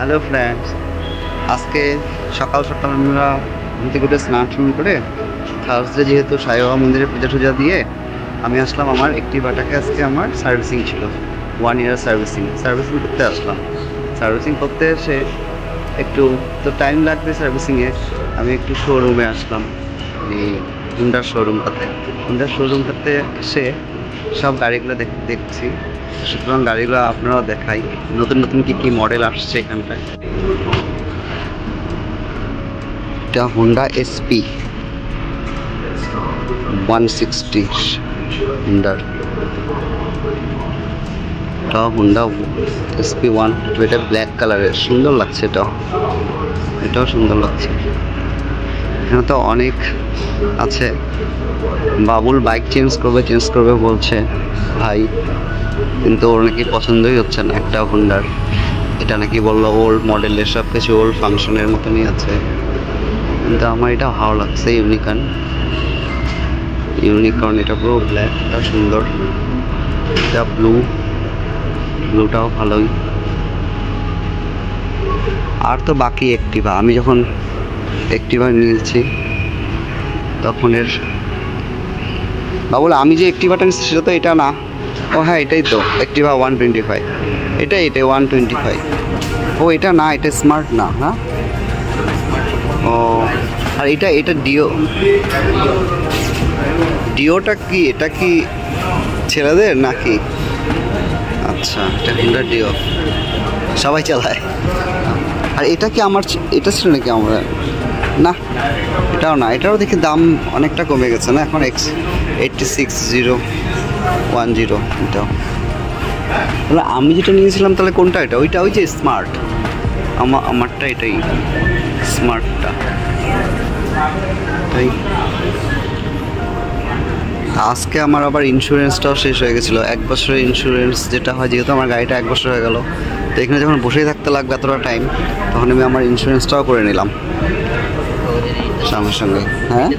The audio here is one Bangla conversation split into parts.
হ্যালো ফ্রেন্ডস, আজকে সকাল সকাল আমরা ঘুম থেকে উঠে স্নান করে থার্সডে যেহেতু সাই বাবা মন্দিরে পূজা টুজা দিয়ে আমি আসলাম। আমার অ্যাক্টিভাটাকে আজকে আমার সার্ভিসিং ছিল, 1 ইয়ার সার্ভিসিং করতে আসলাম। সার্ভিসিং করতে এসে একটু তো টাইম লাগবে সার্ভিসিংয়ে, আমি একটু শোরুমে আসলাম, এই হুন্ডার শোরুমটাতে এসে সব গাড়িগুলো দেখছি। সুতরাং গাড়িগুলো আপনারাও দেখাই, নতুন নতুন কী মডেল আসছে এখানটায়। এটা হুন্ডা এসপি 160 হুন্ডার, এটা হুন্ডা এসপি 1, এটা ব্ল্যাক কালারের, সুন্দর লাগছে। এটাও সুন্দর লাগছে। এখানে তো অনেক আছে। বাবুল বাইক চেঞ্জ করবে বলছে ভাই, কিন্তু ওর নাকি পছন্দই হচ্ছে না একটা হুন্ডার। এটা নাকি বললো ওল্ড মডেলের, সব কিছু ওল্ড ফাংশনের মতনই আছে, কিন্তু আমার এটা ভালো লাগছে। ইউনিকর্ন এটা পুরো ব্ল্যাক, এটা সুন্দর। এটা ব্লুটাও ভালোই। আর তো বাকি অ্যাক্টিভা, আমি যখন অ্যাক্টিভা নিয়েছি তখন বাবুল আমি যে অ্যাক্টিভাটা নিচ্ছি সেটা তো এটা না। ও হ্যাঁ, এটাই তো অ্যাক্টিভা 125, এটাই 125। ও এটা না, এটা স্মার্ট না। হ্যাঁ, ও আর এটা ডিওটা কি? এটা কি ছেলেদের নাকি? আচ্ছা, এটা হুন্ডা ডিও, সবাই চালায়। আর এটা কি এটা ছিল নাকি আমরা? না, এটাও না। এটাও দেখি দাম অনেকটা কমে গেছে না এখন, 86010। এটাও তাহলে আমি যেটা নিয়েছিলাম তাহলে কোনটা? এটা ওই যে স্মার্ট, আমারটা এটাই স্মার্টটা। তাই আজকে আমার আবার ইন্স্যুরেন্সটাও শেষ হয়ে গেছিলো, 1 বছরের ইন্স্যুরেন্স যেটা হয়, যেহেতু আমার গাড়িটা 1 বছর হয়ে গেল, তো এখানে যখন বসেই থাকতে লাগবে এতটা টাইম, তখন আমি আমার ইন্স্যুরেন্সটাও করে নিলাম সঙ্গে। হ্যাঁ,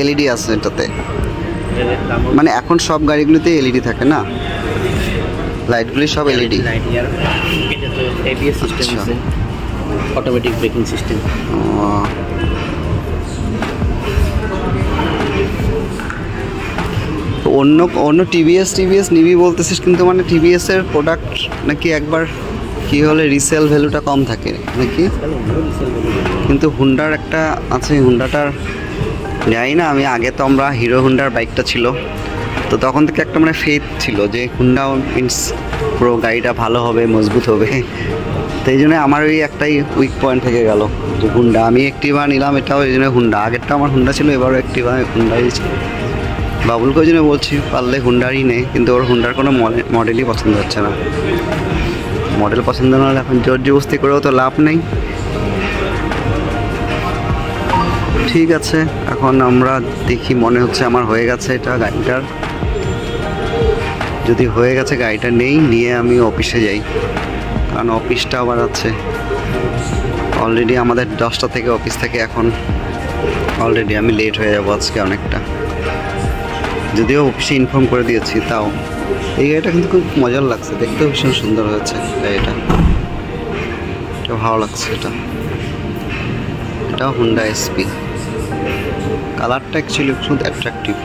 এলইডি আছে এটাতে, মানে এখন সব গাড়িগুলোতে এলইডি থাকে না, লাইটগুলি সব এলইডি। Automatic braking system. অন্য টিভিএস নিবি বলতেছিস, কিন্তু মানে টিভিএস এর প্রোডাক্ট নাকি একবার কি হলে রিসেল ভ্যালুটা কম থাকে নাকি, কিন্তু হুন্ডার একটা আছে। হুন্ডাটার জানি না, আমি আগে তো আমরা হিরো হুন্ডার বাইকটা ছিল, তো তখন থেকে একটা মানে ফেথ ছিল যে হুন্ডা মিনস পুরো গাড়িটা ভালো হবে, মজবুত হবে। তো এই জন্য আমার ওই একটাই উইক পয়েন্ট থেকে গেল যে হুন্ডা। আমি অ্যাক্টিভা নিলাম, এটাও এই জন্য হুন্ডা। আগেরটা আমার হুন্ডা ছিল, এবারও অ্যাক্টিভা হুন্ডাই ছিল। বাবুলকে ওই জন্য বলছি পারলে হুন্ডারই নেই, কিন্তু ওর হুন্ডার কোনো মডেলই পছন্দ হচ্ছে না। মডেল পছন্দ না হলে এখন জোর জবস্তি করেও তো লাভ নেই। ঠিক আছে, এখন আমরা দেখি, মনে হচ্ছে আমার হয়ে গেছে এটা গাড়িটার। যদি হয়ে গেছে গাড়িটা নিয়ে আমি অফিসে যাই, কারণ অফিসটা আবার আছে। অলরেডি আমাদের 10টা থেকে অফিস থেকে, এখন অলরেডি আমি লেট হয়ে যাবো আজকে অনেকটা, যদিও অফিসে ইনফর্ম করে দিয়েছি। তাও এই গাড়িটা কিন্তু খুব মজার লাগছে, দেখতেও ভীষণ সুন্দর হয়েছে গাড়িটা, ভালো লাগছে। এটাও হুন্ডা এসপি, কালারটা অ্যাকচুয়ালি খুব অ্যাট্রাকটিভ।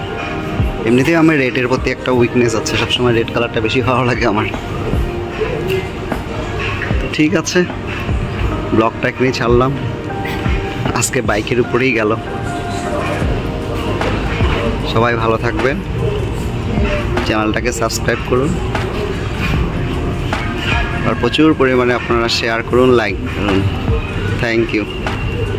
এমনিতেই আমার রেডের প্রতি একটা উইকনেস আছে, সবসময় রেড কালারটা বেশি ভালো লাগে আমার। ঠিক আছে, ব্লগটা এখানেই ছাড়লাম, আজকে বাইকের উপরেই গেল। সবাই ভালো থাকবেন, চ্যানেলটাকে সাবস্ক্রাইব করুন, আর প্রচুর পরিমাণে আপনারা শেয়ার করুন, লাইক করুন। Thank you.